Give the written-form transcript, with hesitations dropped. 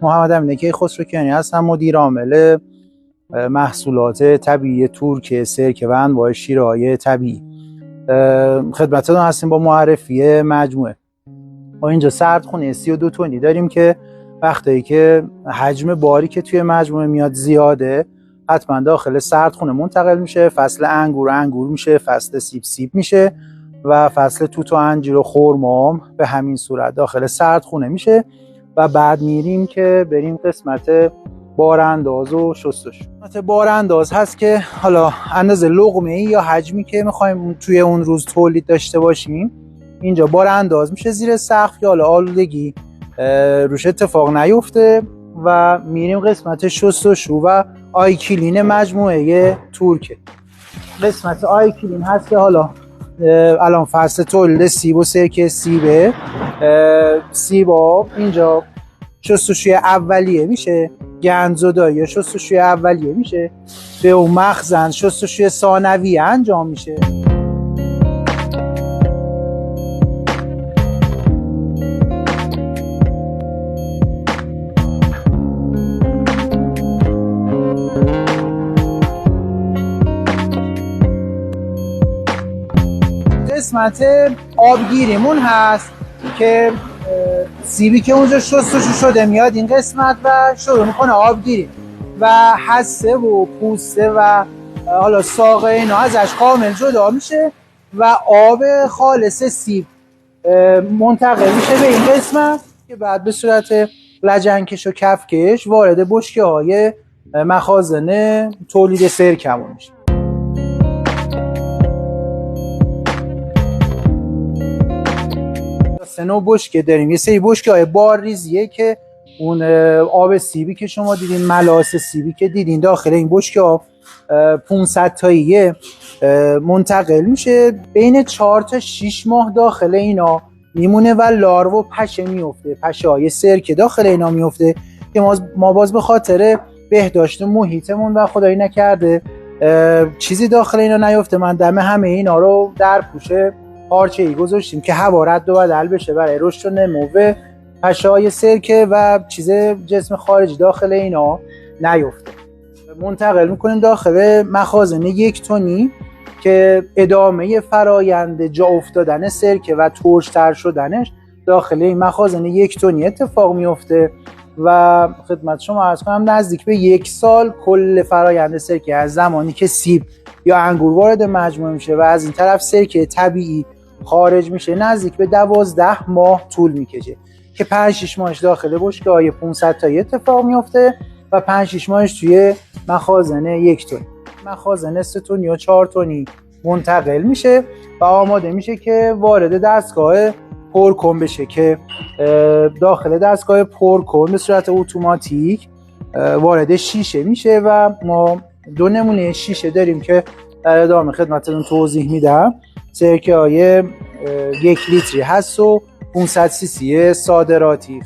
محمد امین کیخسروکیانی هستم، مدیر عامل محصولات طبیعی ترک سرکه و انواع شیره‌های طبیعی. خدمتتون هستیم با معرفی مجموعه. ما اینجا سردخونه 32 تنی داریم که وقتی که حجم باری که توی مجموعه میاد زیاده حتما داخل سردخونه منتقل میشه. فصل انگور میشه، فصل سیب میشه و فصل توت و انجیر و خرما به همین صورت داخل سردخونه میشه و بعد میریم که بریم قسمت بارانداز و شستشو. قسمت بارانداز هست که حالا اندازه لقمه‌ای یا حجمی که میخوایم توی اون روز تولید داشته باشیم اینجا بارانداز میشه زیر سقف که حالا آلودگی روش اتفاق نیفته و میریم قسمت شستشو و آیکلین مجموعه ترکه. قسمت آیکلین هست که حالا الان فصل تولید سیب و سرکه سیبه. سیبا اینجا شستشوی اولیه میشه، گندزدایی شستشوی اولیه میشه، به اون مخزن شستشوی ثانویه انجام میشه. قسمت آبگیریمون هست که سیبی که اونجا شستشو شده میاد این قسمت و شروع میکنه آبگیری و حسه و پوسته و حالا ساق اینا ازش کامل جدا میشه و آب خالص سیب منتقل میشه به این قسمت که بعد به صورت لجنکش و کفکش وارد بشکه های مخازن تولید سرکمون میشه. سه نوع بشکه داریم. یه سری بشکه های بارریزیه که اون آب سیبی که شما دیدین، ملاس سیبی که دیدین داخل این بشکه ها 500 تاییه منتقل میشه. بین 4 تا 6 ماه داخل اینا میمونه و لارو و پشه میفته، پشه های سرکه داخل اینا میفته که ما باز به خاطر بهداشت محیطمون و خدایی نکرده چیزی داخل اینا نیفته من دم همه اینا رو در پوشه پارچه‌ای گذاشتیم که هوا رد و بدل بشه برای رشد و نمو پشه‌های سرکه و چیز جسم خارجی داخل اینا نیفته. منتقل میکنیم داخل مخازن 1 تنی که ادامه فرایند جا افتادن سرکه و ترش‌تر شدنش داخل این مخازن 1 تنی اتفاق میفته و خدمت شما عرض کنم نزدیک به 1 سال کل فرایند سرکه از زمانی که سیب یا انگور وارد مجموعه میشه و از این طرف سرکه طبیعی خارج میشه نزدیک به 12 ماه طول میکشه که 5-6 ماهش داخل بشکه های 500 تایی اتفاق میفته و 5-6 ماهش توی مخازن 1 تنی. مخازن 3 تنی و 4 تنی منتقل میشه و آماده میشه که وارد دستگاه پرکن بشه که داخل دستگاه پرکن به صورت اتوماتیک وارد شیشه میشه و ما 2 نمونه شیشه داریم که در ادامه خدمتتون توضیح میدم. سرکه های 1 لیتری هست و 500 سی سی صادراتی.